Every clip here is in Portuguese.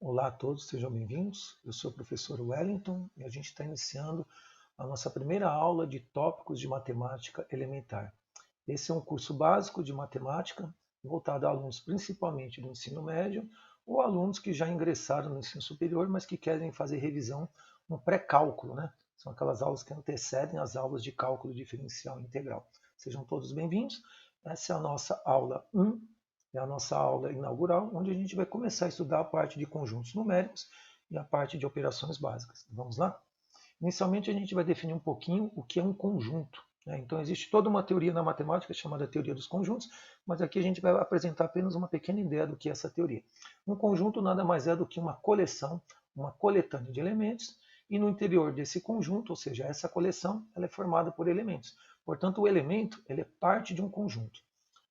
Olá a todos, sejam bem-vindos. Eu sou o professor Wellington e a gente está iniciando a nossa primeira aula de tópicos de matemática elementar. Esse é um curso básico de matemática voltado a alunos principalmente do ensino médio ou alunos que já ingressaram no ensino superior, mas que querem fazer revisão no pré-cálculo, né? São aquelas aulas que antecedem as aulas de cálculo diferencial integral. Sejam todos bem-vindos. Essa é a nossa aula 1, é a nossa aula inaugural, onde a gente vai começar a estudar a parte de conjuntos numéricos e a parte de operações básicas. Vamos lá? Inicialmente, a gente vai definir um pouquinho o que é um conjunto, né? Então, existe toda uma teoria na matemática chamada teoria dos conjuntos, mas aqui a gente vai apresentar apenas uma pequena ideia do que é essa teoria. Um conjunto nada mais é do que uma coleção, uma coletânea de elementos, e no interior desse conjunto, ou seja, essa coleção, ela é formada por elementos. Portanto, o elemento ele é parte de um conjunto.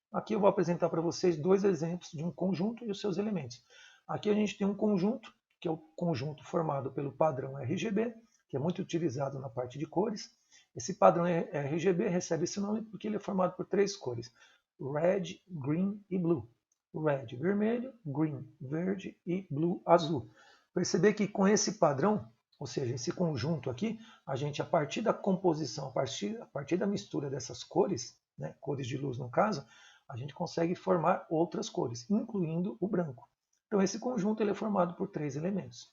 Aqui eu vou apresentar para vocês dois exemplos de um conjunto e os seus elementos. Aqui a gente tem um conjunto, que é o conjunto formado pelo padrão RGB, que é muito utilizado na parte de cores. Esse padrão RGB recebe esse nome porque ele é formado por três cores: red, green e blue. Red, vermelho; green, verde; e blue, azul. Perceber que com esse padrão, ou seja, esse conjunto aqui, a gente, a partir da composição, a partir da mistura dessas cores, né, cores de luz no caso, a gente consegue formar outras cores, incluindo o branco. Então, esse conjunto ele é formado por três elementos.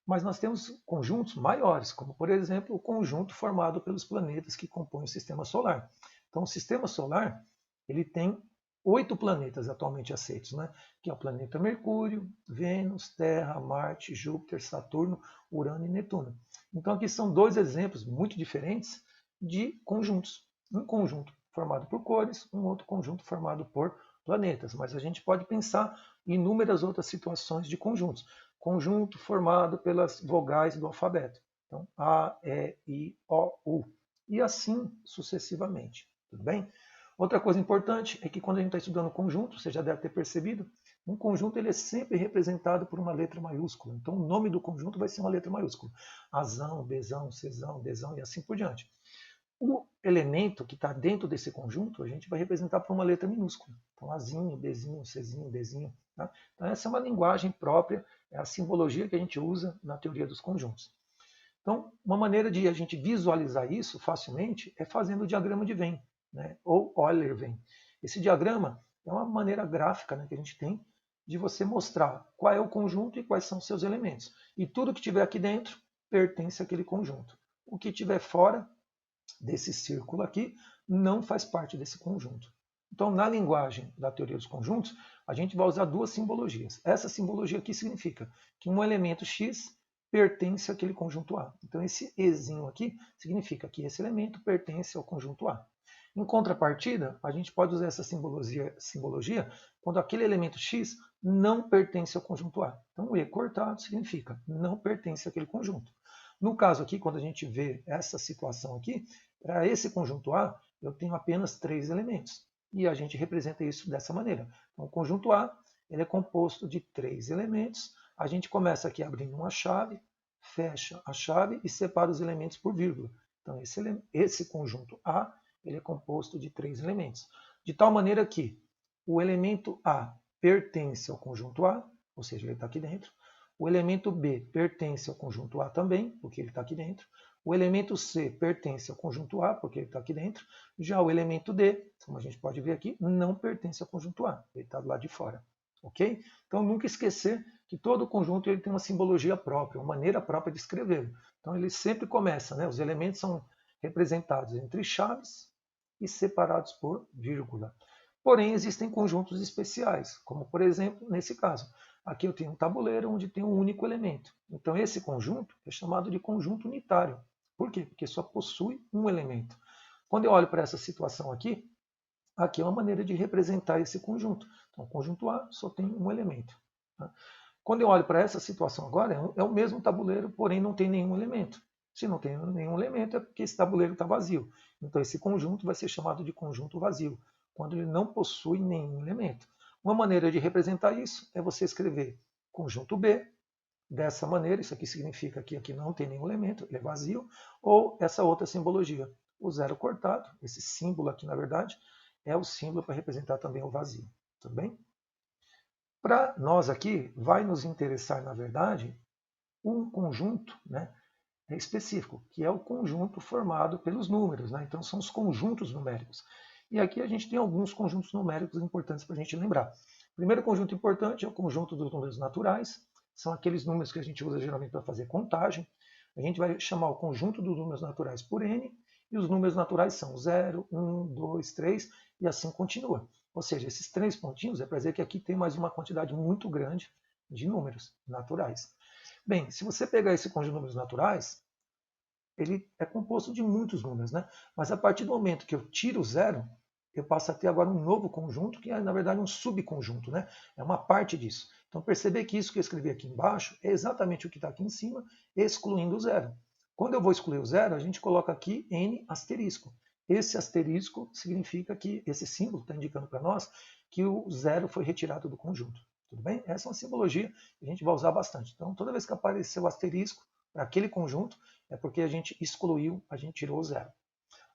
Mas nós temos conjuntos maiores, como, por exemplo, o conjunto formado pelos planetas que compõem o Sistema Solar. Então, o Sistema Solar ele tem 8 planetas atualmente aceitos, né? Que é o planeta Mercúrio, Vênus, Terra, Marte, Júpiter, Saturno, Urano e Netuno. Então, aqui são dois exemplos muito diferentes de conjuntos. Um conjunto formado por cores, um outro conjunto formado por planetas. Mas a gente pode pensar em inúmeras outras situações de conjuntos. Conjunto formado pelas vogais do alfabeto. Então, A, E, I, O, U. E assim sucessivamente. Tudo bem? Outra coisa importante é que quando a gente está estudando conjunto, você já deve ter percebido, um conjunto ele é sempre representado por uma letra maiúscula. Então, o nome do conjunto vai ser uma letra maiúscula. Azão, Bzão, Czão, Dzão e assim por diante. O elemento que está dentro desse conjunto, a gente vai representar por uma letra minúscula. Então, Azinho, Bzinho, Czinho, Dzinho. Tá? Então, essa é uma linguagem própria, é a simbologia que a gente usa na teoria dos conjuntos. Então, uma maneira de a gente visualizar isso facilmente é fazendo o diagrama de Venn, né? Ou Euler-Venn. Esse diagrama é uma maneira gráfica, né, que a gente tem de você mostrar qual é o conjunto e quais são os seus elementos. E tudo que tiver aqui dentro pertence àquele conjunto. O que tiver fora desse círculo aqui não faz parte desse conjunto. Então, na linguagem da teoria dos conjuntos, a gente vai usar duas simbologias. Essa simbologia aqui significa que um elemento X pertence àquele conjunto A. Então, esse Ezinho aqui significa que esse elemento pertence ao conjunto A. Em contrapartida, a gente pode usar essa simbologia quando aquele elemento X não pertence ao conjunto A. Então, o E cortado significa não pertence àquele conjunto. No caso aqui, quando a gente vê essa situação aqui, para esse conjunto A, eu tenho apenas três elementos. E a gente representa isso dessa maneira. Então, o conjunto A ele é composto de três elementos. A gente começa aqui abrindo uma chave, fecha a chave e separa os elementos por vírgula. Então, esse conjunto A ele é composto de três elementos. De tal maneira que o elemento A pertence ao conjunto A, ou seja, ele está aqui dentro. O elemento B pertence ao conjunto A também, porque ele está aqui dentro. O elemento C pertence ao conjunto A, porque ele está aqui dentro. Já o elemento D, como a gente pode ver aqui, não pertence ao conjunto A, ele está do lado de fora. Ok? Então, nunca esquecer que todo conjunto ele tem uma simbologia própria, uma maneira própria de escrevê-lo. Então, ele sempre começa, né? Os elementos são representados entre chaves e separados por vírgula. Porém, existem conjuntos especiais, como, por exemplo, nesse caso. Aqui eu tenho um tabuleiro onde tem um único elemento. Então, esse conjunto é chamado de conjunto unitário. Por quê? Porque só possui um elemento. Quando eu olho para essa situação aqui, aqui é uma maneira de representar esse conjunto. Então, o conjunto A só tem um elemento. Tá? Quando eu olho para essa situação agora, é o mesmo tabuleiro, porém não tem nenhum elemento. Se não tem nenhum elemento, é porque esse tabuleiro está vazio. Então, esse conjunto vai ser chamado de conjunto vazio, quando ele não possui nenhum elemento. Uma maneira de representar isso é você escrever conjunto B dessa maneira, isso aqui significa que aqui não tem nenhum elemento, ele é vazio, ou essa outra simbologia, o zero cortado, esse símbolo aqui, na verdade, é o símbolo para representar também o vazio. Tudo bem? Para nós aqui, vai nos interessar, na verdade, um conjunto, né, específico, que é o conjunto formado pelos números, né? Então, são os conjuntos numéricos. E aqui a gente tem alguns conjuntos numéricos importantes para a gente lembrar. O primeiro conjunto importante é o conjunto dos números naturais, são aqueles números que a gente usa geralmente para fazer contagem. A gente vai chamar o conjunto dos números naturais por n, e os números naturais são 0, 1, 2, 3, e assim continua. Ou seja, esses três pontinhos é para dizer que aqui tem mais uma quantidade muito grande de números naturais. Bem, se você pegar esse conjunto de números naturais, ele é composto de muitos números, né? Mas a partir do momento que eu tiro o zero, eu passo a ter agora um novo conjunto, que é, na verdade, um subconjunto, né? É uma parte disso. Então, perceber que isso que eu escrevi aqui embaixo é exatamente o que está aqui em cima, excluindo o zero. Quando eu vou excluir o zero, a gente coloca aqui n asterisco. Esse asterisco significa que, esse símbolo está indicando para nós que o zero foi retirado do conjunto. Tudo bem? Essa é uma simbologia que a gente vai usar bastante. Então, toda vez que aparecer o asterisco para aquele conjunto, é porque a gente excluiu, a gente tirou o zero.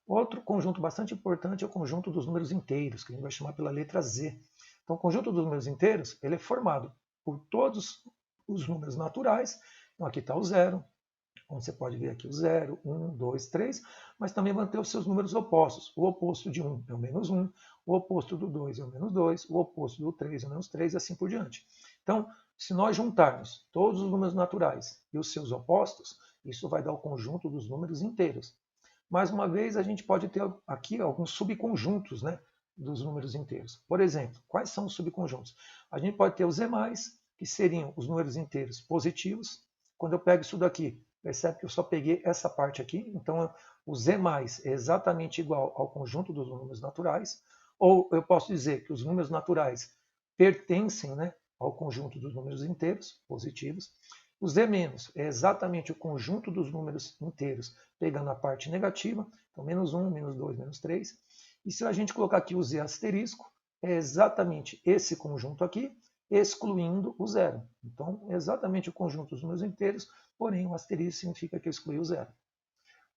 Outro conjunto bastante importante é o conjunto dos números inteiros, que a gente vai chamar pela letra Z. Então, o conjunto dos números inteiros ele é formado por todos os números naturais. Então, aqui está o zero, como você pode ver aqui o 0, 1, 2, 3, mas também vai ter os seus números opostos. O oposto de 1 é o menos 1, o oposto do 2 é o menos 2, o oposto do 3 é o menos 3 e assim por diante. Então, se nós juntarmos todos os números naturais e os seus opostos, isso vai dar o conjunto dos números inteiros. Mais uma vez, a gente pode ter aqui alguns subconjuntos, né, dos números inteiros. Por exemplo, quais são os subconjuntos? A gente pode ter os emais, que seriam os números inteiros positivos. Quando eu pego isso daqui, percebe que eu só peguei essa parte aqui, então o z mais é exatamente igual ao conjunto dos números naturais, ou eu posso dizer que os números naturais pertencem, né, ao conjunto dos números inteiros, positivos. O z menos é exatamente o conjunto dos números inteiros, pegando a parte negativa, então menos 1, menos 2, menos 3. E se a gente colocar aqui o z asterisco, é exatamente esse conjunto aqui, excluindo o zero. Então, é exatamente o conjunto dos números inteiros, porém o asterisco significa que eu excluí o zero.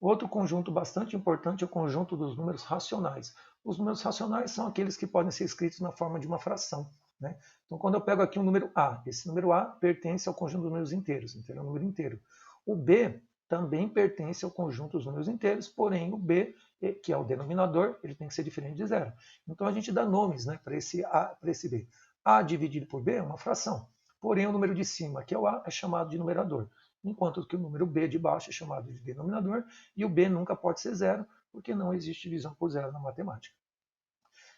Outro conjunto bastante importante é o conjunto dos números racionais. Os números racionais são aqueles que podem ser escritos na forma de uma fração, né? Então, quando eu pego aqui um número A, esse número A pertence ao conjunto dos números inteiros, então é um número inteiro. O B também pertence ao conjunto dos números inteiros, porém o B, que é o denominador, ele tem que ser diferente de zero. Então a gente dá nomes, né, para esse A, para esse B. A dividido por B é uma fração, porém o número de cima, que é o A, é chamado de numerador, enquanto que o número B de baixo é chamado de denominador, e o B nunca pode ser zero, porque não existe divisão por zero na matemática.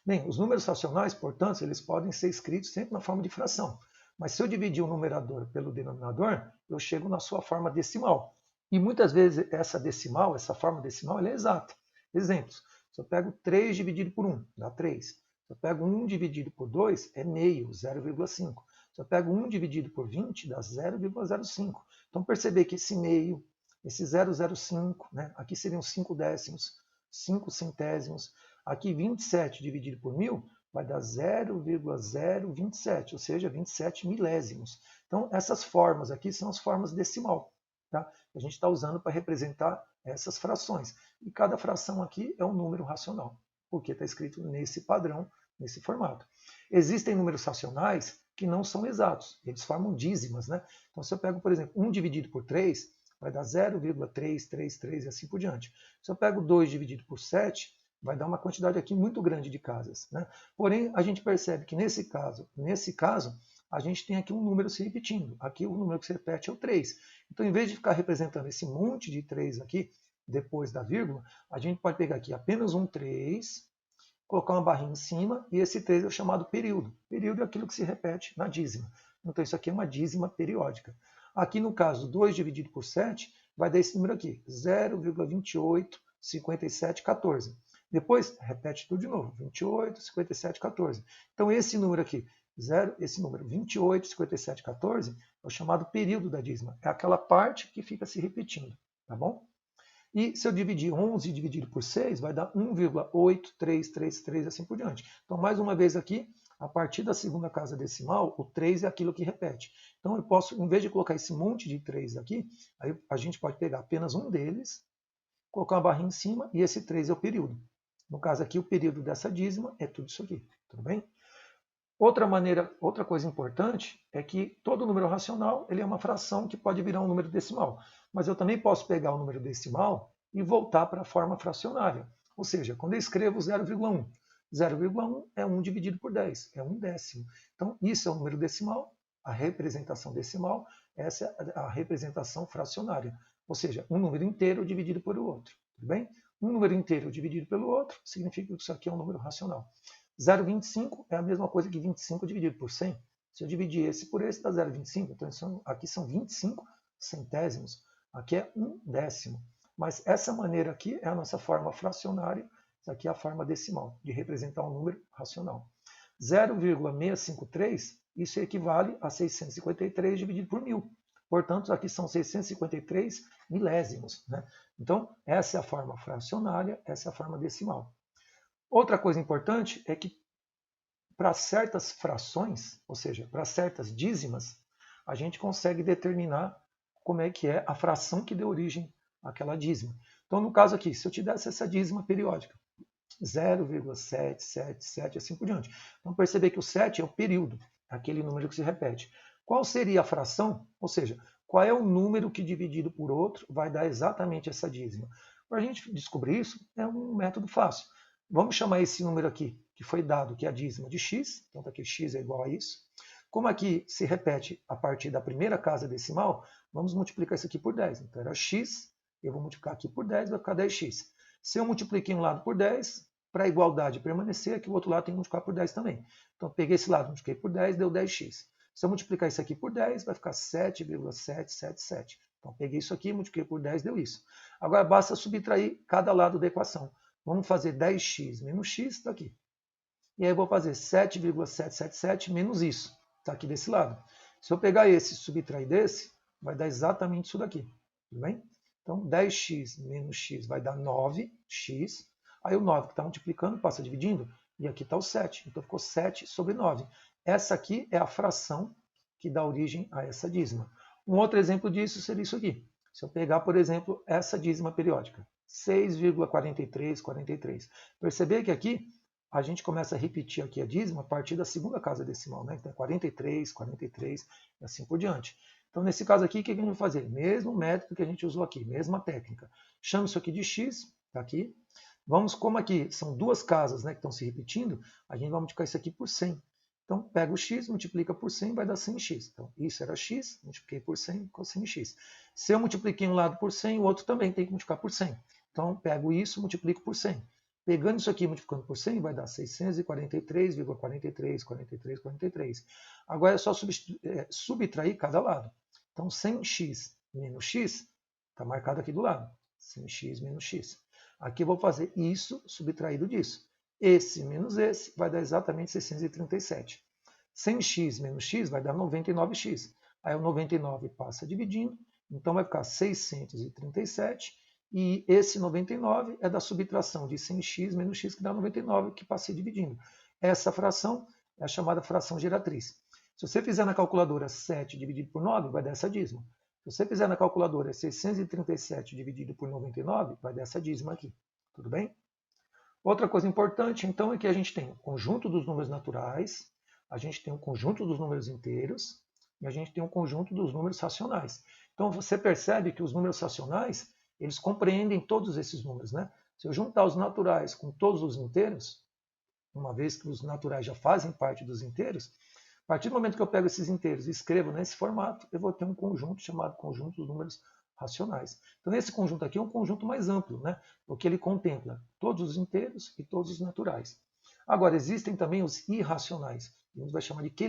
Bem, os números racionais, portanto, eles podem ser escritos sempre na forma de fração. Mas se eu dividir o numerador pelo denominador, eu chego na sua forma decimal. E muitas vezes essa decimal, essa forma decimal, ela é exata. Exemplos. Se eu pego 3 dividido por 1, dá 3. Se eu pego 1 dividido por 2, é meio, 0,5. Se eu pego 1 dividido por 20, dá 0,05. Então, perceber que esse meio, esse 0,05, né, aqui seriam 5 décimos, 5 centésimos. Aqui, 27 dividido por 1000 vai dar 0,027, ou seja, 27 milésimos. Então, essas formas aqui são as formas decimal, tá? A gente está usando para representar essas frações. E cada fração aqui é um número racional, porque está escrito nesse padrão, nesse formato. Existem números racionais que não são exatos, eles formam dízimas, né? Então, se eu pego, por exemplo, 1 dividido por 3, vai dar 0,333 e assim por diante. Se eu pego 2 dividido por 7, vai dar uma quantidade aqui muito grande de casas, né? Porém, a gente percebe que nesse caso, a gente tem aqui um número se repetindo. Aqui o número que se repete é o 3. Então, em vez de ficar representando esse monte de 3 aqui, depois da vírgula, a gente pode pegar aqui apenas um 3, colocar uma barrinha em cima, e esse 3 é o chamado período. Período é aquilo que se repete na dízima. Então, isso aqui é uma dízima periódica. Aqui, no caso, 2 dividido por 7, vai dar esse número aqui, 0,285714. Depois, repete tudo de novo, 28, 57, 14. Então, esse número aqui, esse número 28, 57, 14, é o chamado período da dízima. É aquela parte que fica se repetindo, tá bom? E se eu dividir 11 dividido por 6, vai dar 1,8333 e assim por diante. Então, mais uma vez aqui, a partir da segunda casa decimal, o 3 é aquilo que repete. Então, eu posso, em vez de colocar esse monte de 3 aqui, aí a gente pode pegar apenas um deles, colocar uma barrinha em cima, e esse 3 é o período. No caso aqui, o período dessa dízima é tudo isso aqui, tudo bem? Outra coisa importante é que todo número racional ele é uma fração que pode virar um número decimal. Mas eu também posso pegar o número decimal e voltar para a forma fracionária. Ou seja, quando eu escrevo 0,1, 0,1 é 1 dividido por 10, é 1/10. Então, isso é um número decimal, a representação decimal, essa é a representação fracionária. Ou seja, um número inteiro dividido por outro. Tudo bem? Um número inteiro dividido pelo outro significa que isso aqui é um número racional. 0,25 é a mesma coisa que 25 dividido por 100. Se eu dividir esse por esse, dá 0,25. Então, aqui são 25 centésimos. Aqui é 1/10. Mas essa maneira aqui é a nossa forma fracionária. Isso aqui é a forma decimal, de representar um número racional. 0,653, isso equivale a 653 dividido por 1000. Portanto, aqui são 653 milésimos. Né? Então, essa é a forma fracionária, essa é a forma decimal. Outra coisa importante é que para certas frações, ou seja, para certas dízimas, a gente consegue determinar como é que é a fração que deu origem àquela dízima. Então, no caso aqui, se eu te desse essa dízima periódica, 0,777, assim por diante. Então, perceber que o 7 é o período, aquele número que se repete. Qual seria a fração? Ou seja, qual é o número que dividido por outro vai dar exatamente essa dízima? Para a gente descobrir isso, é um método fácil. Vamos chamar esse número aqui, que foi dado, que é a dízima de x. Então, aqui x é igual a isso. Como aqui se repete a partir da primeira casa decimal, vamos multiplicar isso aqui por 10. Então, era x, eu vou multiplicar aqui por 10, vai ficar 10x. Se eu multipliquei um lado por 10, para a igualdade permanecer, aqui o outro lado tem que multiplicar por 10 também. Então, eu peguei esse lado, multipliquei por 10, deu 10x. Se eu multiplicar isso aqui por 10, vai ficar 7,777. Então, peguei isso aqui, multipliquei por 10, deu isso. Agora, basta subtrair cada lado da equação. Vamos fazer 10x menos x, está aqui. E aí eu vou fazer 7,777 menos isso, está aqui desse lado. Se eu pegar esse e subtrair desse, vai dar exatamente isso daqui. Tudo bem? Então, 10x menos x vai dar 9x. Aí o 9 que está multiplicando passa dividindo, e aqui está o 7. Então, ficou 7 sobre 9. Essa aqui é a fração que dá origem a essa dízima. Um outro exemplo disso seria isso aqui. Se eu pegar, por exemplo, essa dízima periódica, 6,4343. Perceber que aqui a gente começa a repetir aqui a dízima a partir da segunda casa decimal, né? Então é 43, 43 e assim por diante. Então, nesse caso aqui, o que a gente vai fazer? Mesmo método que a gente usou aqui, mesma técnica. Chama isso aqui de x, tá aqui. Vamos, como aqui são duas casas, né, que estão se repetindo, a gente vai multiplicar isso aqui por 100. Então, pega o x, multiplica por 100, vai dar 100x. Então, isso era x, multipliquei por 100, ficou 100x. Se eu multipliquei um lado por 100, o outro também tem que multiplicar por 100. Então, pego isso, multiplico por 100. Pegando isso aqui, multiplicando por 100, vai dar 643,43. Agora é só subtrair cada lado. Então, 100x menos x, está marcado aqui do lado. 100x menos x. Aqui eu vou fazer isso subtraído disso. Esse menos esse vai dar exatamente 637. 100x menos x vai dar 99x. Aí o 99 passa dividindo, então vai ficar 637. E esse 99 é da subtração de 100x menos x, que dá 99, que passei dividindo. Essa fração é a chamada fração geratriz. Se você fizer na calculadora 7 dividido por 9, vai dar essa dízima. Se você fizer na calculadora 637 dividido por 99, vai dar essa dízima aqui. Tudo bem? Outra coisa importante, então, é que a gente tem o conjunto dos números naturais, a gente tem o conjunto dos números inteiros e a gente tem o conjunto dos números racionais. Então, você percebe que os números racionais, eles compreendem todos esses números, né? Se eu juntar os naturais com todos os inteiros, uma vez que os naturais já fazem parte dos inteiros, a partir do momento que eu pego esses inteiros e escrevo nesse formato, eu vou ter um conjunto chamado conjunto dos números racionais. Então, esse conjunto aqui é um conjunto mais amplo, né? Porque ele contempla todos os inteiros e todos os naturais. Agora, existem também os irracionais, que a gente vai chamar de Q'.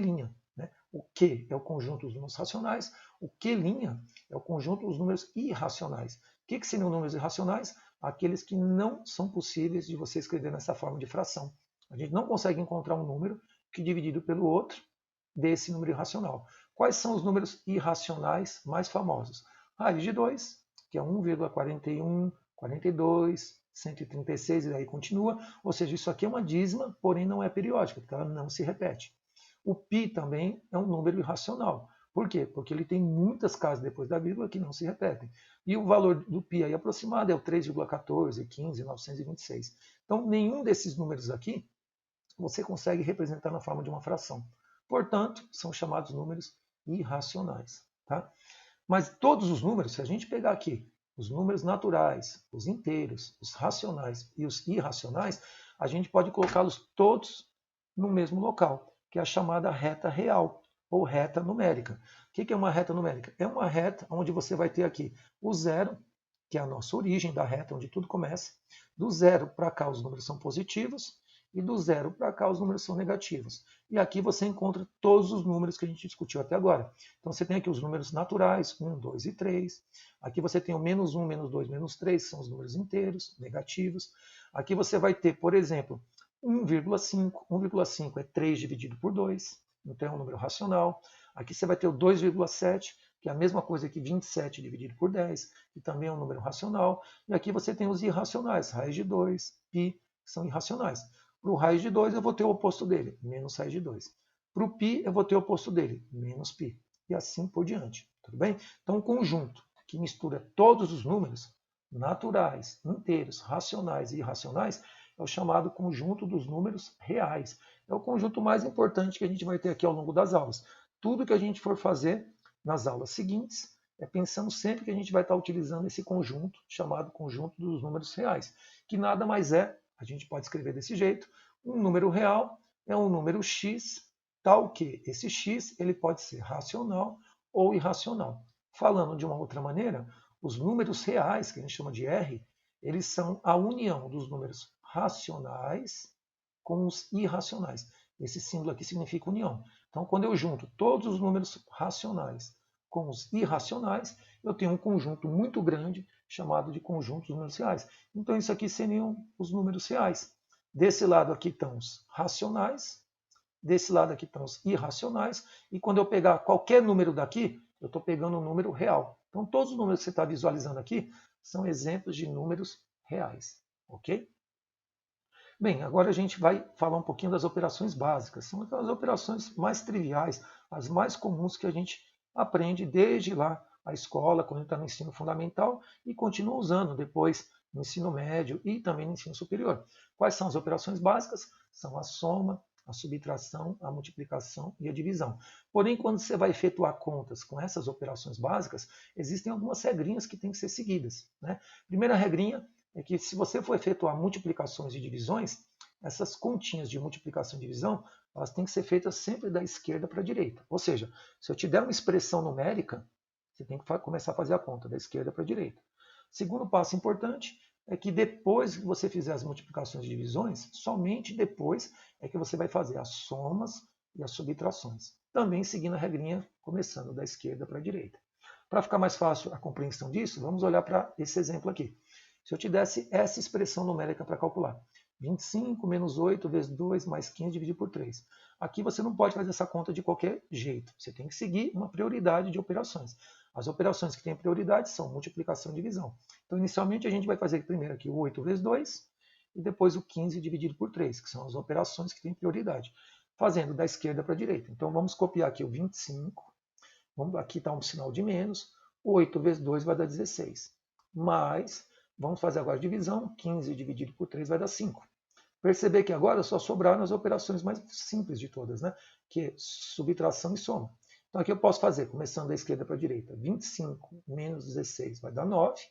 Né? O Q é o conjunto dos números racionais, o Q' é o conjunto dos números irracionais. O que seriam números irracionais? Aqueles que não são possíveis de você escrever nessa forma de fração. A gente não consegue encontrar um número que, dividido pelo outro, dê esse número irracional. Quais são os números irracionais mais famosos? Raiz de 2, que é 1,41, 42, 136 e daí continua. Ou seja, isso aqui é uma dízima, porém não é periódica, porque ela não se repete. O π também é um número irracional. Por quê? Porque ele tem muitas casas depois da vírgula que não se repetem. E o valor do π aí aproximado é o 3,14, 15, 926. Então, nenhum desses números aqui você consegue representar na forma de uma fração. Portanto, são chamados números irracionais. Tá? Mas todos os números, se a gente pegar aqui os números naturais, os inteiros, os racionais e os irracionais, a gente pode colocá-los todos no mesmo local, que é a chamada reta real ou reta numérica. O que é uma reta numérica? É uma reta onde você vai ter aqui o zero, que é a nossa origem da reta, onde tudo começa. Do zero para cá os números são positivos e do zero para cá os números são negativos. E aqui você encontra todos os números que a gente discutiu até agora. Então você tem aqui os números naturais, 1, 2 e 3. Aqui você tem o menos 1, menos 2, menos 3, que são os números inteiros, negativos. Aqui você vai ter, por exemplo, 1,5. 1,5 é 3 dividido por 2, então é um número racional. Aqui você vai ter o 2,7, que é a mesma coisa que 27 dividido por 10, que também é um número racional. E aqui você tem os irracionais, raiz de 2, π, que são irracionais. Para o raiz de 2 eu vou ter o oposto dele, menos raiz de 2. Para o π eu vou ter o oposto dele, menos π. E assim por diante. Tudo bem? Então, um conjunto que mistura todos os números, naturais, inteiros, racionais e irracionais, é o chamado conjunto dos números reais. É o conjunto mais importante que a gente vai ter aqui ao longo das aulas. Tudo que a gente for fazer nas aulas seguintes é pensando sempre que a gente vai estar utilizando esse conjunto, chamado conjunto dos números reais, que nada mais é, a gente pode escrever desse jeito, um número real é um número x, tal que esse x ele pode ser racional ou irracional. Falando de uma outra maneira, os números reais, que a gente chama de R, eles são a união dos números racionais com os irracionais. Esse símbolo aqui significa união. Então, quando eu junto todos os números racionais com os irracionais, eu tenho um conjunto muito grande chamado de conjunto dos números reais. Então, isso aqui seriam os números reais. Desse lado aqui estão os racionais, desse lado aqui estão os irracionais, e quando eu pegar qualquer número daqui, eu estou pegando um número real. Então, todos os números que você está visualizando aqui são exemplos de números reais. Ok? Bem, agora a gente vai falar um pouquinho das operações básicas. São aquelas operações mais triviais, as mais comuns que a gente aprende desde lá a escola, quando está no ensino fundamental, e continua usando depois no ensino médio e também no ensino superior. Quais são as operações básicas? São a soma, a subtração, a multiplicação e a divisão. Porém, quando você vai efetuar contas com essas operações básicas, existem algumas regrinhas que têm que ser seguidas. Né? Primeira regrinha é que se você for efetuar multiplicações e divisões, essas continhas de multiplicação e divisão, elas têm que ser feitas sempre da esquerda para a direita. Ou seja, se eu te der uma expressão numérica, você tem que começar a fazer a conta da esquerda para a direita. Segundo passo importante é que depois que você fizer as multiplicações e divisões, somente depois é que você vai fazer as somas e as subtrações. Também seguindo a regrinha, começando da esquerda para a direita. Para ficar mais fácil a compreensão disso, vamos olhar para esse exemplo aqui. Se eu te desse essa expressão numérica para calcular, 25 menos 8 vezes 2 mais 15 dividido por 3. Aqui você não pode fazer essa conta de qualquer jeito. Você tem que seguir uma prioridade de operações. As operações que têm prioridade são multiplicação e divisão. Então, inicialmente, a gente vai fazer primeiro aqui o 8 vezes 2 e depois o 15 dividido por 3, que são as operações que têm prioridade. Fazendo da esquerda para a direita. Então, vamos copiar aqui o 25. Aqui está um sinal de menos. 8 vezes 2 vai dar 16. Mais... Vamos fazer agora a divisão. 15 dividido por 3 vai dar 5. Perceber que agora só sobraram as operações mais simples de todas, né? Que é subtração e soma. Então aqui eu posso fazer, começando da esquerda para a direita, 25 menos 16 vai dar 9,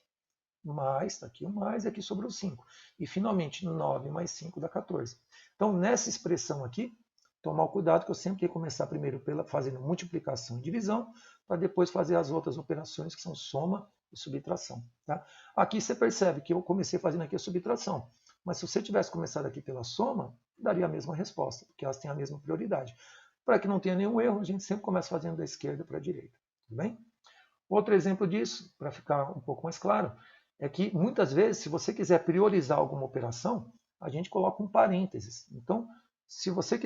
mais, está aqui o mais, e aqui sobrou 5. E finalmente 9 mais 5 dá 14. Então nessa expressão aqui, tomar o cuidado que eu sempre tenho que começar primeiro fazendo multiplicação e divisão, para depois fazer as outras operações que são soma e subtração. Tá? Aqui você percebe que eu comecei fazendo aqui a subtração, mas se você tivesse começado aqui pela soma, daria a mesma resposta, porque elas têm a mesma prioridade. Para que não tenha nenhum erro, a gente sempre começa fazendo da esquerda para a direita. Tudo bem? Outro exemplo disso, para ficar um pouco mais claro, é que muitas vezes, se você quiser priorizar alguma operação, a gente coloca um parênteses. Então, se você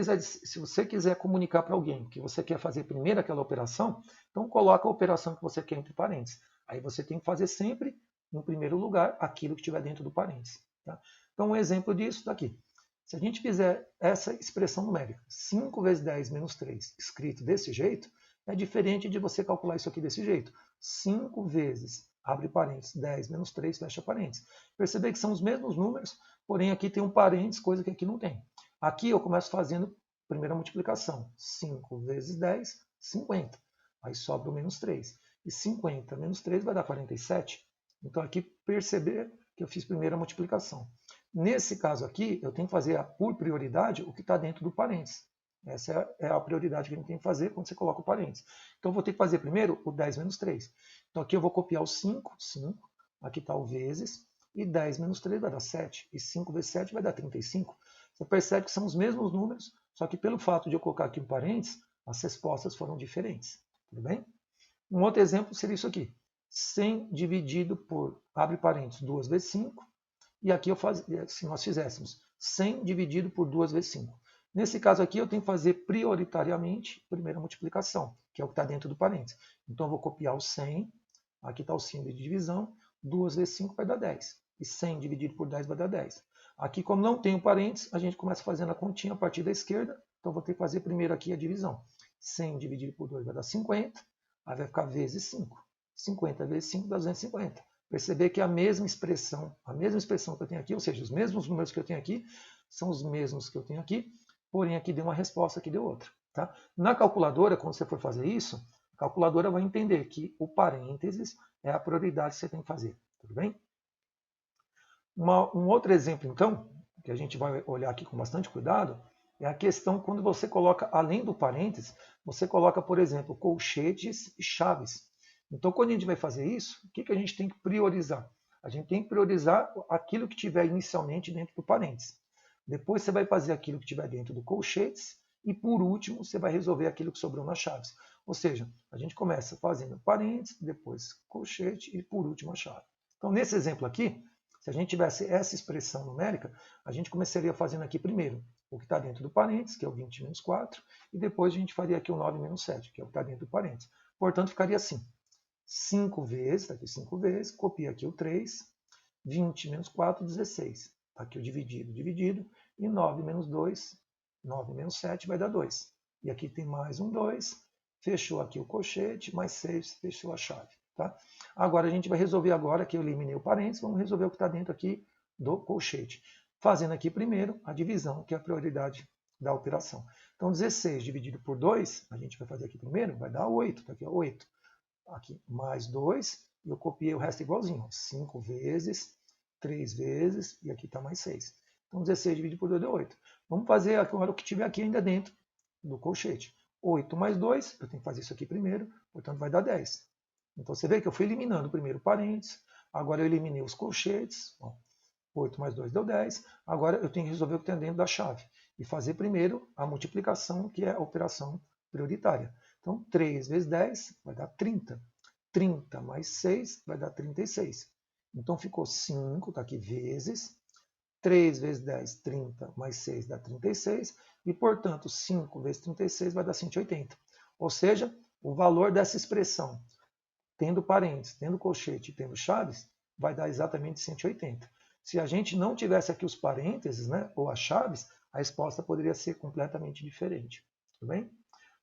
quiser comunicar para alguém que você quer fazer primeiro aquela operação, então coloca a operação que você quer entre parênteses. Aí você tem que fazer sempre, em primeiro lugar, aquilo que estiver dentro do parênteses. Tá? Então, um exemplo disso está aqui. Se a gente fizer essa expressão numérica, 5 vezes 10 menos 3, escrito desse jeito, é diferente de você calcular isso aqui desse jeito. 5 vezes, abre parênteses, 10 menos 3, fecha parênteses. Perceber que são os mesmos números, porém aqui tem um parênteses, coisa que aqui não tem. Aqui eu começo fazendo a primeira multiplicação. 5 vezes 10, 50. Aí sobra o menos 3. E 50 menos 3 vai dar 47. Então aqui perceber que eu fiz primeiro a multiplicação. Nesse caso aqui, eu tenho que fazer por prioridade o que está dentro do parênteses. Essa é a prioridade que a gente tem que fazer quando você coloca o parênteses. Então eu vou ter que fazer primeiro o 10 menos 3. Então aqui eu vou copiar o 5, 5. Aqui está o vezes. E 10 menos 3 vai dar 7. E 5 vezes 7 vai dar 35. Você percebe que são os mesmos números, só que pelo fato de eu colocar aqui um parênteses, as respostas foram diferentes. Tudo bem? Um outro exemplo seria isso aqui. 100 dividido por, abre parênteses, 2 vezes 5. E aqui se nós fizéssemos 100 dividido por 2 vezes 5. Nesse caso aqui, eu tenho que fazer prioritariamente a primeira multiplicação, que é o que está dentro do parênteses. Então, eu vou copiar o 100. Aqui está o símbolo de divisão. 2 vezes 5 vai dar 10. E 100 dividido por 10 vai dar 10. Aqui, como não tem o parênteses, a gente começa fazendo a continha a partir da esquerda. Então, vou ter que fazer primeiro aqui a divisão. 100 dividido por 2 vai dar 50. Aí vai ficar vezes 5. 50 vezes 5 dá 250. Perceber que a mesma expressão que eu tenho aqui, ou seja, os mesmos números que eu tenho aqui, são os mesmos que eu tenho aqui, porém aqui deu uma resposta, aqui deu outra. Tá? Na calculadora, quando você for fazer isso, a calculadora vai entender que o parênteses é a prioridade que você tem que fazer. Tudo bem? Um outro exemplo, então, que a gente vai olhar aqui com bastante cuidado, é a questão quando você coloca, além do parênteses, você coloca, por exemplo, colchetes e chaves. Então, quando a gente vai fazer isso, o que a gente tem que priorizar? A gente tem que priorizar aquilo que tiver inicialmente dentro do parênteses. Depois você vai fazer aquilo que tiver dentro do colchetes e, por último, você vai resolver aquilo que sobrou nas chaves. Ou seja, a gente começa fazendo parênteses, depois colchete e, por último, a chave. Então, nesse exemplo aqui, se a gente tivesse essa expressão numérica, a gente começaria fazendo aqui primeiro o que está dentro do parênteses, que é o 20 menos 4, e depois a gente faria aqui o 9 menos 7, que é o que está dentro do parênteses. Portanto, ficaria assim. 5 vezes, está aqui 5 vezes, copia aqui o 3, 20 menos 4, 16. Está aqui o dividido, e 9 menos 2, 9 menos 7 vai dar 2. E aqui tem mais um 2, fechou aqui o colchete, mais 6, fechou a chave. Tá? Agora a gente vai resolver agora que eu eliminei o parênteses, vamos resolver o que está dentro aqui do colchete. Fazendo aqui primeiro a divisão, que é a prioridade da operação. Então 16 dividido por 2, a gente vai fazer aqui primeiro, vai dar 8, está aqui 8. Aqui mais 2, e eu copiei o resto igualzinho, 5 vezes, 3 vezes, e aqui está mais 6. Então 16 dividido por 2 deu 8. Vamos fazer agora o que tiver aqui ainda dentro do colchete. 8 mais 2, eu tenho que fazer isso aqui primeiro, portanto vai dar 10. Então você vê que eu fui eliminando primeiro parênteses, agora eu eliminei os colchetes, ó, 8 mais 2 deu 10, agora eu tenho que resolver o que tem dentro da chave e fazer primeiro a multiplicação, que é a operação prioritária. Então 3 vezes 10 vai dar 30, 30 mais 6 vai dar 36. Então ficou 5, está aqui vezes, 3 vezes 10, 30 mais 6 dá 36, e portanto 5 vezes 36 vai dar 180. Ou seja, o valor dessa expressão, tendo parênteses, tendo colchete e tendo chaves, vai dar exatamente 180. Se a gente não tivesse aqui os parênteses, né, ou as chaves, a resposta poderia ser completamente diferente. Tudo bem?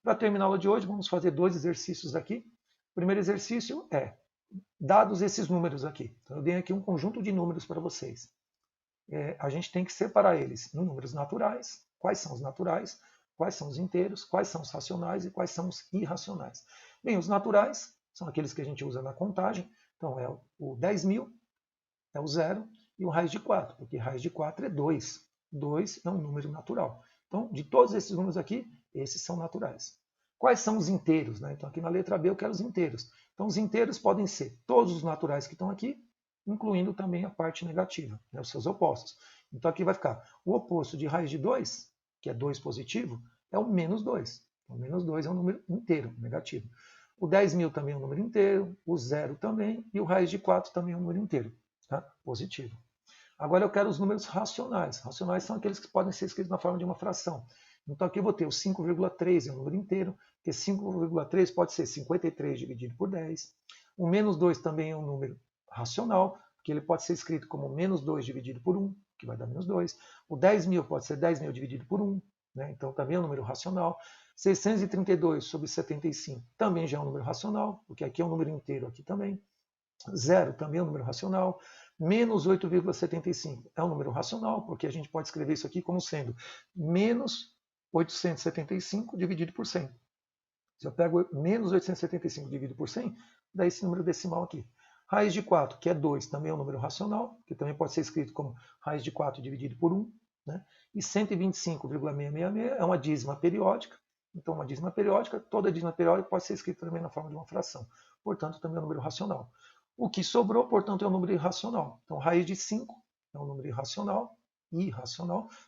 Para terminar a aula de hoje, vamos fazer 2 exercícios aqui. O primeiro exercício é, dados esses números aqui, então eu dei aqui um conjunto de números para vocês. A gente tem que separar eles em números naturais, quais são os naturais, quais são os inteiros, quais são os racionais e quais são os irracionais. Bem, os naturais são aqueles que a gente usa na contagem. Então, é o 10.000, é o 0, e o raiz de 4, porque raiz de 4 é 2. 2 é um número natural. Então, de todos esses números aqui, esses são naturais. Quais são os inteiros? Né? Então, aqui na letra B eu quero os inteiros. Então, os inteiros podem ser todos os naturais que estão aqui, incluindo também a parte negativa, né? Os seus opostos. Então, aqui vai ficar o oposto de raiz de 2, que é 2 positivo, é o menos 2. O menos 2 é um número inteiro, negativo. O 10.000 também é um número inteiro, o 0 também, e o raiz de 4 também é um número inteiro, tá? Positivo. Agora eu quero os números racionais. Racionais são aqueles que podem ser escritos na forma de uma fração. Então aqui eu vou ter o 5,3, é um número inteiro, porque 5,3 pode ser 53 dividido por 10. O menos 2 também é um número racional, porque ele pode ser escrito como menos 2 dividido por 1, que vai dar menos 2. O 10.000 pode ser 10.000 dividido por 1, né? Então também é um número racional. 632 sobre 75 também já é um número racional, porque aqui é um número inteiro aqui também. 0 também é um número racional. Menos 8,75 é um número racional, porque a gente pode escrever isso aqui como sendo menos 875 dividido por 100. Se eu pego menos 875 dividido por 100, dá esse número decimal aqui. Raiz de 4, que é 2, também é um número racional, que também pode ser escrito como raiz de 4 dividido por 1. Né? E 125,666 é uma dízima periódica. Então, uma dízima periódica, toda dízima periódica pode ser escrita também na forma de uma fração. Portanto, também é um número racional. O que sobrou, portanto, é um número irracional. Então, raiz de 5 é um número irracional.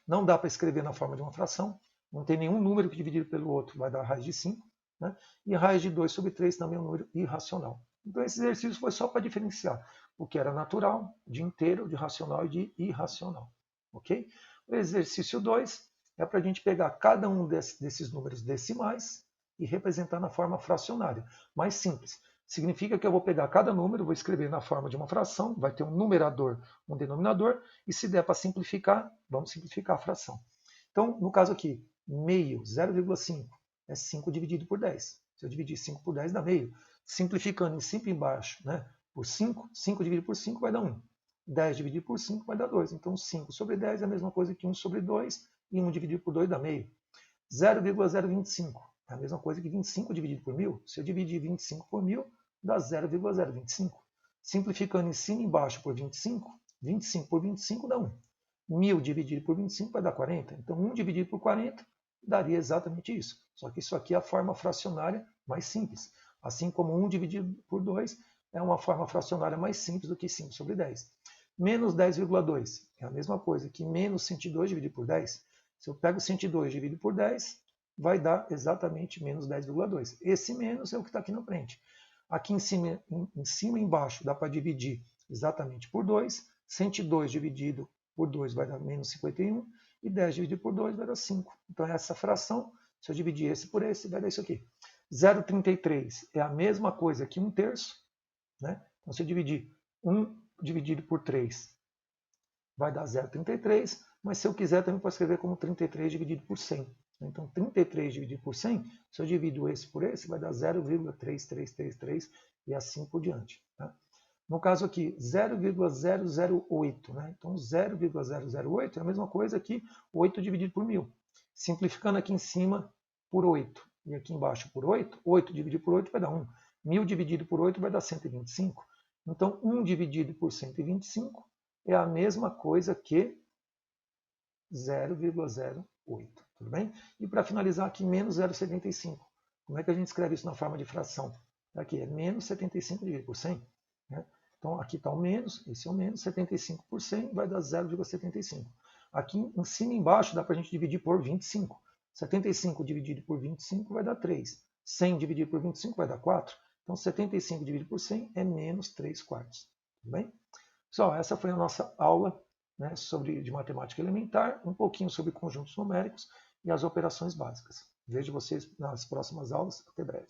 Não dá para escrever na forma de uma fração. Não tem nenhum número que dividido pelo outro vai dar raiz de 5. Né? E raiz de 2 sobre 3 também é um número irracional. Então, esse exercício foi só para diferenciar o que era natural, de inteiro, de racional e de irracional. Ok? O exercício 2 é para a gente pegar cada um desses números decimais e representar na forma fracionária. Mais simples. Significa que eu vou pegar cada número, vou escrever na forma de uma fração, vai ter um numerador, um denominador, e se der para simplificar, vamos simplificar a fração. Então, no caso aqui, meio, 0,5, é 5 dividido por 10. Se eu dividir 5 por 10, dá meio. Simplificando em cima e embaixo, né, por 5, 5 dividido por 5 vai dar 1. 10 dividido por 5 vai dar 2. Então, 5 sobre 10 é a mesma coisa que 1 sobre 2, e 1 dividido por 2 dá meio. 0,025 é a mesma coisa que 25 dividido por 1000. Se eu dividir 25 por 1000, dá 0,025. Simplificando em cima e embaixo por 25, 25 por 25 dá 1. 1000 dividido por 25 vai dar 40. Então, 1 dividido por 40 daria exatamente isso. Só que isso aqui é a forma fracionária mais simples. Assim como 1 dividido por 2 é uma forma fracionária mais simples do que 5 sobre 10. Menos 10,2 é a mesma coisa que menos 102 dividido por 10. Se eu pego 102 dividido por 10, vai dar exatamente menos 10,2. Esse menos é o que está aqui na frente. Aqui em cima e embaixo dá para dividir exatamente por 2. 102 dividido por 2 vai dar menos 51. E 10 dividido por 2 vai dar 5. Então, essa fração, se eu dividir esse por esse, vai dar isso aqui. 0,33 é a mesma coisa que 1/3. Né? Então, se eu dividir 1 dividido por 3, vai dar 0,33. Mas se eu quiser, também posso escrever como 33 dividido por 100. Então, 33 dividido por 100, se eu divido esse por esse, vai dar 0,3333 e assim por diante. Tá? No caso aqui, 0,008. Né? Então, 0,008 é a mesma coisa que 8 dividido por 1000. Simplificando aqui em cima por 8 e aqui embaixo por 8, 8 dividido por 8 vai dar 1. 1000 dividido por 8 vai dar 125. Então, 1 dividido por 125 é a mesma coisa que 0,08. Tudo bem? E para finalizar aqui, menos 0,75. Como é que a gente escreve isso na forma de fração? Aqui é menos 75 dividido por 100. Né? Então, aqui está o menos, esse é o menos, 75 por 100 vai dar 0,75. Aqui em cima e embaixo dá para a gente dividir por 25. 75 dividido por 25 vai dar 3. 100 dividido por 25 vai dar 4. Então, 75 dividido por 100 é menos 3/4. Tudo bem? Pessoal, essa foi a nossa aula, né, de matemática elementar, um pouquinho sobre conjuntos numéricos e as operações básicas. Vejo vocês nas próximas aulas. Até breve.